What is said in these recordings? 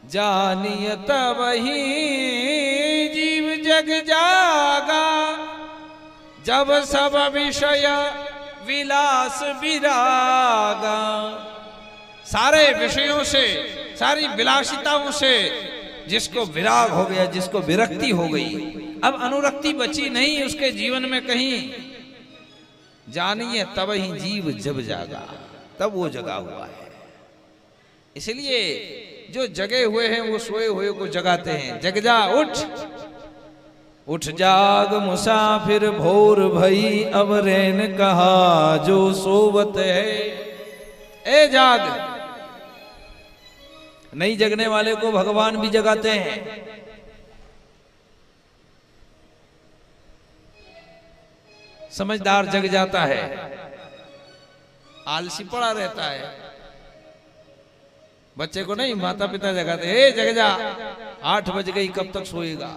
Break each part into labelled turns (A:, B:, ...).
A: जानिय तबहि जीव जग जागा, जब सब विषय विलास विरागा। सारे विषयों से, सारी विलासिताओं से जिसको विराग हो गया, जिसको विरक्ति हो गई, अब अनुरक्ति बची नहीं उसके जीवन में कहीं। जानिए तब ही जीव जब जागा, तब वो जगा हुआ है। इसलिए जो जगे हुए हैं वो सोए हुए को जगाते हैं। जग जा उठ, उठ जाग मुसाफिर भोर भई, अब रैन कहा जो सोवत है। ए जाग, नहीं जगने वाले को भगवान भी जगाते हैं। समझदार जग जाता है, आलसी पड़ा रहता है। बच्चे को नहीं माता पिता जगाते, हे जग जा, 8 बज गई, कब तक सोएगा।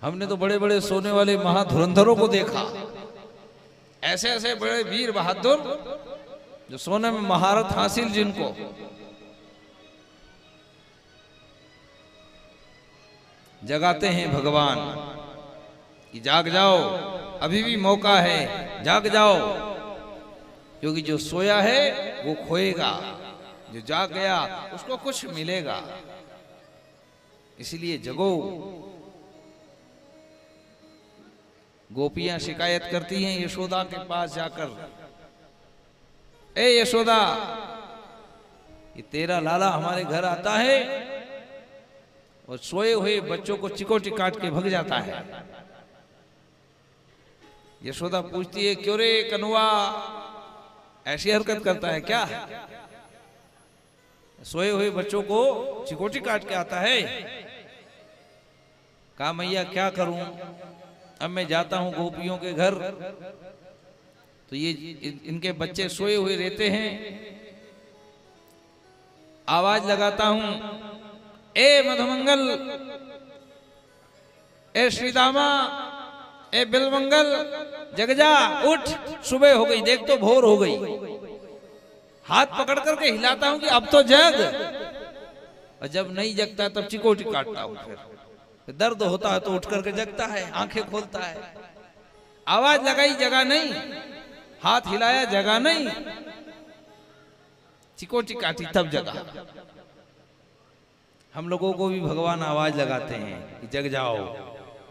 A: हमने तो बड़े बड़े सोने वाले महाधुरंधरों को देखा, ऐसे ऐसे बड़े वीर बहादुर जो सोने में महारत हासिल, जिनको जगाते हैं भगवान कि जाग जाओ, अभी भी मौका है, जाग जाओ। क्योंकि जो सोया है वो खोएगा, जो जाग गया उसको कुछ मिलेगा। इसलिए जगो। गोपियां शिकायत करती हैं यशोदा के पास जाकर, ए यशोदा, ये तेरा लाला हमारे घर आता है और सोए हुए बच्चों को चिकोटी काट के भग जाता है। यशोदा पूछती है, क्यों रे कनुआ, ऐसी हरकत करता है क्या? सोए हुए बच्चों को चिकोटी काट के आता है। कहा मैया क्या करूं, अब मैं जाता हूं गोपियों के घर, तो ये इनके बच्चे सोए हुए रहते हैं, आवाज लगाता हूं, ए मधुमंगल, ए श्रीदामा, ए बिलमंगल, जग जा, उठ, सुबह हो गई, देख तो भोर हो गई। हाथ पकड़ करके हिलाता हूं कि अब तो जग, और जब नहीं जगता तब चिकोटी काटता हूं। फिर दर्द होता है तो उठ करके जगता है, आंखें खोलता है। आवाज लगाई, जगा नहीं, हाथ हिलाया, जगा नहीं, चिकोटी काटी तब जगा। हम लोगों को भी भगवान आवाज लगाते हैं कि जग जाओ,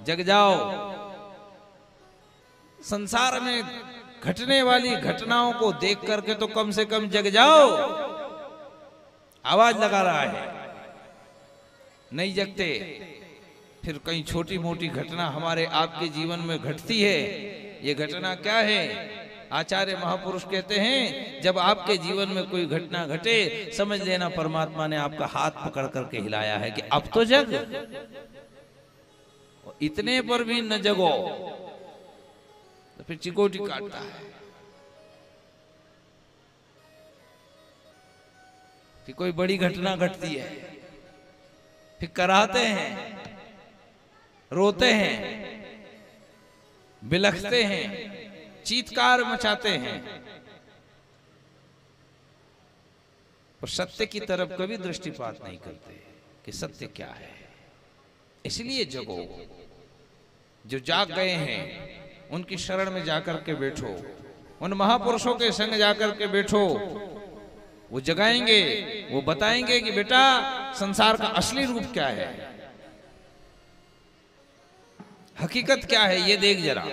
A: जग जाओ। संसार में घटने वाली घटनाओं को देख करके तो कम से कम जग जाओ। आवाज लगा रहा है, नहीं जगते। फिर कहीं छोटी मोटी घटना हमारे आपके जीवन में घटती है। ये घटना क्या है? आचार्य महापुरुष कहते हैं, जब आपके जीवन में कोई घटना घटे, समझ लेना परमात्मा ने आपका हाथ पकड़ करके हिलाया है कि अब तो जग। इतने पर भी न जगो तो फिर चिकोटी काटता है। फिर कोई बड़ी घटना घटती है, फिर कराहते हैं, रोते हैं, बिलखते हैं, चीत्कार मचाते हैं, और सत्य की तरफ कभी दृष्टिपात नहीं करते कि सत्य क्या है। इसलिए जगो। जो जाग गए हैं उनकी शरण में जाकर के बैठो, उन महापुरुषों के संग जाकर के बैठो। वो जगाएंगे, वो बताएंगे कि बेटा संसार का असली रूप क्या है, हकीकत क्या है, ये देख जरा।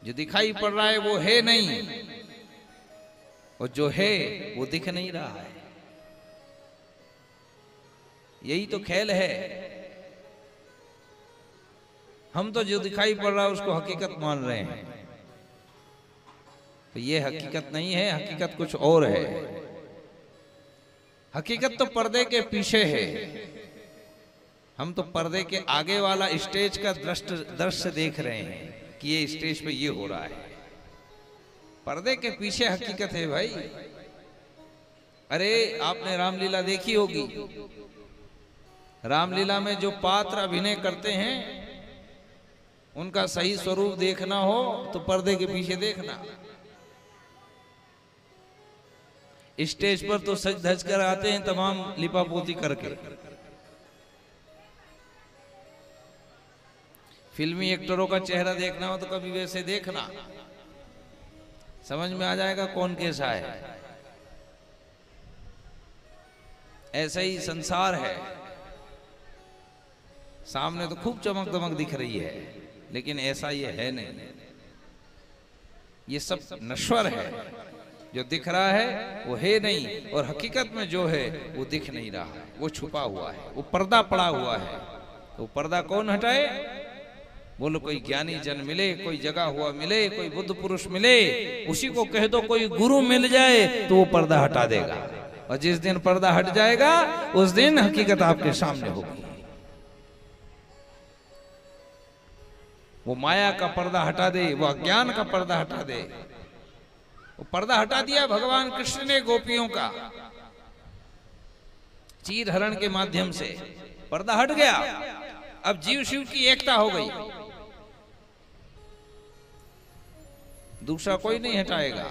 A: जो दिखाई पड़ रहा है वो है नहीं, और जो है वो दिख नहीं रहा है। यही तो खेल है। हम तो जो दिखाई पड़ रहा है उसको हकीकत मान रहे हैं, तो ये हकीकत नहीं है, हकीकत कुछ और है। हकीकत तो पर्दे के पीछे है। हम तो पर्दे के आगे वाला स्टेज का दृश्य देख रहे हैं कि ये स्टेज पे ये हो रहा है। पर्दे के पीछे हकीकत है भाई। अरे आपने रामलीला देखी होगी। रामलीला में जो पात्र अभिनय करते हैं उनका सही स्वरूप देखना हो तो पर्दे के पीछे देखना। स्टेज पर तो सज धज कर आते हैं तमाम लिपापोती करके। फिल्मी एक्टरों का चेहरा देखना हो तो कभी वैसे देखना, समझ में आ जाएगा कौन कैसा है। ऐसा ही संसार है, सामने तो खूब चमक दमक दिख रही है, लेकिन ऐसा ये है नहीं। ये सब नश्वर है, जो दिख रहा है वो है नहीं, और हकीकत में जो है वो दिख नहीं रहा है, वो छुपा हुआ है, वो पर्दा पड़ा हुआ है। तो पर्दा कौन हटाए? बोलो कोई ज्ञानी जन मिले, कोई जगा हुआ मिले, कोई बुद्ध पुरुष मिले, उसी को कह दो कोई गुरु मिल जाए तो वो पर्दा हटा देगा। और जिस दिन पर्दा हट जाएगा उस दिन हकीकत आपके सामने होगी। वो माया का पर्दा हटा दे, वो अज्ञान का पर्दा हटा दे। वो पर्दा हटा दिया भगवान कृष्ण ने गोपियों का, चीर हरण के माध्यम से पर्दा हट गया। अब जीव शिव की एकता हो गई, दूसरा कोई नहीं हटाएगा।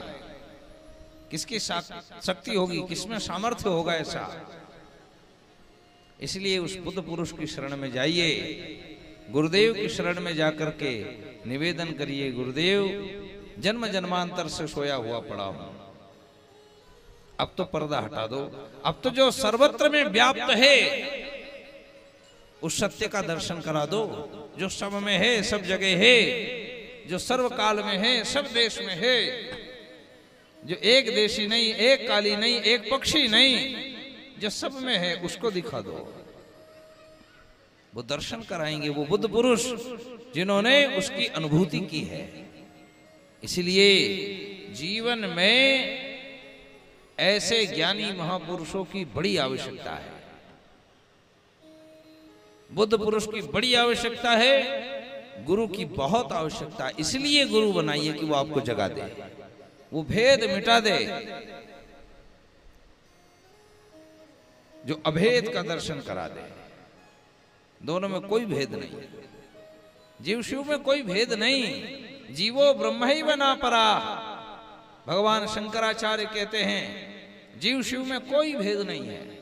A: किसकी शक्ति होगी, किसमें सामर्थ्य होगा ऐसा? इसलिए उस बुद्ध पुरुष की शरण में जाइए, गुरुदेव की शरण में जाकर के निवेदन करिए, गुरुदेव जन्म जन्मांतर से सोया हुआ पड़ा हूं, अब तो पर्दा हटा दो। अब तो जो सर्वत्र में व्याप्त है उस सत्य का दर्शन करा दो, जो सब में है, सब जगह है, जो सर्वकाल में है, सब देश में है, जो एक देशी नहीं, एक काली नहीं, एक पक्षी नहीं, जो सब में है, उसको दिखा दो। वो दर्शन कराएंगे, वो बुद्ध पुरुष जिन्होंने उसकी अनुभूति की है। इसलिए जीवन में ऐसे ज्ञानी महापुरुषों की बड़ी आवश्यकता है, बुद्ध पुरुष की बड़ी आवश्यकता है, गुरु की बहुत आवश्यकता है। इसलिए गुरु बनाइए कि वो आपको जगा दे, वो भेद मिटा दे, जो अभेद का दर्शन करा दे। दोनों में कोई भेद नहीं, जीव शिव में कोई भेद नहीं। जीवो ब्रह्मैव न परा, भगवान शंकराचार्य कहते हैं जीव शिव में कोई भेद नहीं है।